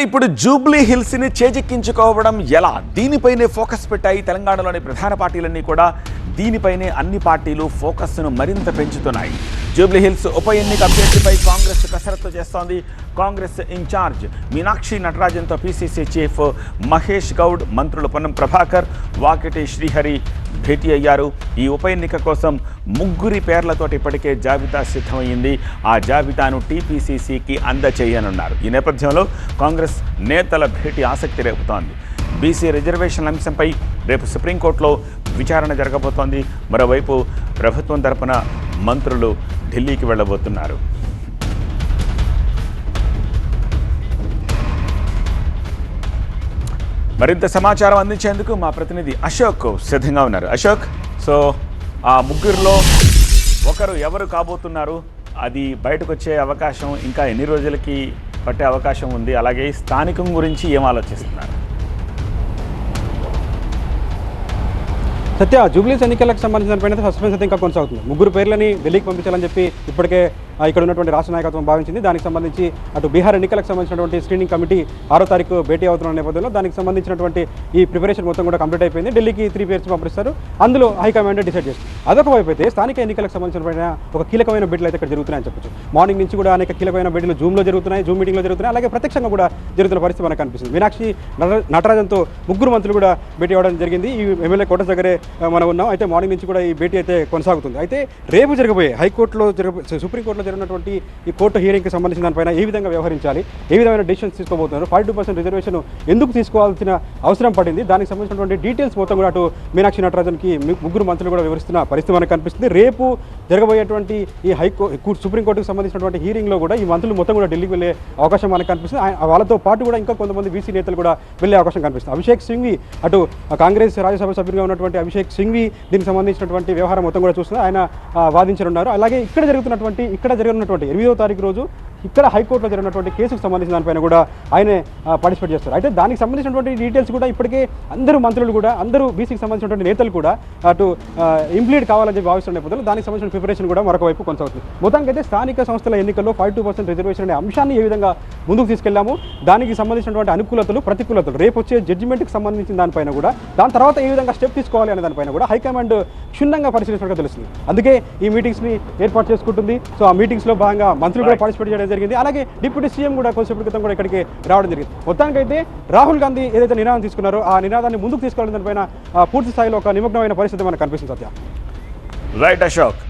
ఇప్పుడు Jubilee hills ని చేజిక్కించుకోవడం ఎలా, దీనిపైనే ఫోకస్ పెట్టాయి తెలంగాణలోని ప్రధాన పార్టీలన్నీ కూడా. దీనిపైనే అన్ని పార్టీలు ఫోకస్ను మరింత పెంచుతున్నాయి. జూబ్లీ హిల్స్ ఉప ఎన్నిక అభ్యర్థిపై కాంగ్రెస్ కసరత్తు చేస్తోంది. కాంగ్రెస్ ఇన్ఛార్జ్ మీనాక్షి నటరాజన్తో పీసీసీ చీఫ్ మహేష్ గౌడ్, మంత్రులు పొన్నం ప్రభాకర్, వాకిటి శ్రీహరి భేటీ అయ్యారు. ఈ ఉప ఎన్నిక కోసం 3 పేర్లతోటి ఇప్పటికే జాబితా సిద్ధమైంది. ఆ జాబితాను టీపీసీసీకి అందచేయనున్నారు. ఈ నేపథ్యంలో కాంగ్రెస్ నేతల భేటీ ఆసక్తి రేపుతోంది. బీసీ రిజర్వేషన్ల అంశంపై రేపు సుప్రీంకోర్టులో విచారణ జరగబోతోంది. మరోవైపు ప్రభుత్వం తరపున మంత్రులు ఢిల్లీకి వెళ్ళబోతున్నారు. మరింత సమాచారం అందించేందుకు మా ప్రతినిధి అశోక్ సిద్ధంగా ఉన్నారు. అశోక్, సో ఆ 3లో ఒకరు ఎవరు కాబోతున్నారు, అది బయటకు వచ్చే అవకాశం ఇంకా ఎన్ని రోజులకి పట్టే అవకాశం ఉంది, అలాగే స్థానికం గురించి ఏం ఆలోచిస్తున్నారు? సత్య, జూబ్లీస్ ఎన్నికలకు సంబంధించిన పైన సస్పెన్స్ అయితే ఇంకా కొనసాగుతుంది. 3 పేర్లని ఢిల్లీకి పంపించాలని చెప్పి ఇప్పటికే ఇక్కడ ఉన్నటువంటి రాష్ట్ర నాయకత్వం భావించింది. దానికి సంబంధించి అటు బీహార్ ఎన్నికలకు సంబంధించినటువంటి స్క్రీనింగ్ కమిటీ 6వ తారీఖు భేటీ అవుతున్న నేపథ్యంలో దానికి సంబంధించినటువంటి ఈ ప్రిపరేషన్ మొత్తం కూడా కంప్లీట్ అయిపోయింది. ఢిల్లీకి 3 పేర్స్ పంపిస్తారు. అందులో హైకమాండ్ డిసైడ్ చేస్తుంది. అదొక వైపు అయితే స్థానిక ఎన్నికలకు సంబంధించిన ఒక కీలకమైన భేటీలు అయితే ఇక్కడ జరుగుతున్నాయని చెప్పొచ్చు. మార్నింగ్ నుంచి కూడా అనేక కీలకమైన భేటీలు జూమ్లో జరుగుతున్నాయి, జూమ్ మీటింగ్లో జరుగుతున్నాయి, అలాగే ప్రత్యక్షంగా కూడా జరుగుతున్న పరిస్థితి మనకు కనిపిస్తుంది. మీనాక్షి నటరాజన్తో 3 మంత్రులు కూడా భేటీ అవ్వడం జరిగింది. ఈ ఎమ్మెల్యే కోటర్స్ దగ్గరే మనం ఉన్నాం. అయితే మార్నింగ్ నుంచి కూడా ఈ భేటీ అయితే కొనసాగుతుంది. అయితే రేపు జరగబోయే సుప్రీంకోర్టులో జరిగినటువంటి ఈ కోర్టు హియరింగ్కి సంబంధించిన దానిపైన ఏ విధంగా వ్యవహరించాలి, ఏ విధమైన డిసిషన్స్ తీసుకోబోతున్నారు, 42% రిజర్వేషన్ ఎందుకు తీసుకోవాల్సిన అవసరం పడింది, దానికి సంబంధించినటువంటి డీటెయిల్స్ మొత్తం కూడా అటు మీనాక్షి నటరాజన్కి 3 మంత్రులు కూడా వివరిస్తున్న పరిస్థితి మనకు కనిపిస్తుంది. రేపు జరగబోయేటువంటి ఈ సుప్రీంకోర్టుకు సంబంధించినటువంటి హీరింగ్లో కూడా ఈ మంత్రులు మొత్తం కూడా ఢిల్లీకి వెళ్ళే అవకాశం మనకు కనిపిస్తుంది. వాళ్ళతో పాటు కూడా ఇంకా కొంతమంది బీసీ నేతలు కూడా వెళ్ళే అవకాశం కనిపిస్తుంది. అభిషేక్ సింఘ్వి, అటు కాంగ్రెస్ రాజ్యసభ సభ్యులుగా ఉన్నటువంటి అభిషేక్ సింఘ్వి దీనికి సంబంధించినటువంటి వ్యవహారం మొత్తం కూడా చూస్తున్నారు. ఆయన వాదించనున్నారు. అలాగే ఇక్కడ జరుగుతున్నటువంటి 8వ తారీఖు రోజు ఇక్కడ హైకోర్టులో జరిగినటువంటి కేసుకు సంబంధించిన దానిపైన కూడా ఆయనే పార్టిసిపేట్ చేస్తారు. అయితే దానికి సంబంధించినటువంటి డీటెయిల్స్ కూడా ఇప్పటికే అందరూ మంత్రులు కూడా, అందరూ బీసీకి సంబంధించినటువంటి నేతలు కూడా అటు ఇంప్లీడ్ కావాలని చెప్పి భావిస్తున్న నేపథ్యంలో దానికి సంబంధించిన ప్రిపరేషన్ కూడా మరొక వైపు కొనసాగుతుంది. మొత్తానికి అయితే స్థానిక సంస్థల ఎన్నికల్లో 42% రిజర్వేషన్ అనే అంశాన్ని ఏ విధంగా ముందుకు తీసుకెళ్లాము, దానికి సంబంధించినటువంటి అనుకూలతలు, ప్రతికూలతలు, రేపు వచ్చే జడ్జిమెంట్కి సంబంధించిన దానిపైన కూడా, దాని తర్వాత ఏ విధంగా స్టెప్ తీసుకోవాలి అనే దానిపైన కూడా హైకమాండ్ క్షుణ్ణంగా పరిశీలించినట్టుగా తెలుస్తుంది. అందుకే ఈ మీటింగ్స్ని ఏర్పాటు చేసుకుంటుంది. సో ఆ మీటింగ్స్లో భాగంగా మంత్రులు కూడా పార్టిసిపేట్ చేయడం జరిగింది. అలాగే డిప్యూటీ సీఎం కూడా కొంచెం క్రితం కూడా ఇక్కడికి రావడం జరిగింది. మొత్తానికైతే రాహుల్ గాంధీ ఏదైతే నినాదం తీసుకున్నారో ఆ నినాదాన్ని ముందుకు తీసుకెళ్ళడం దానిపైన పూర్తి స్థాయిలో ఒక నిమగ్నమైన పరిస్థితి మనకు కనిపిస్తుంది. సత్య, రైట్ అశోక్.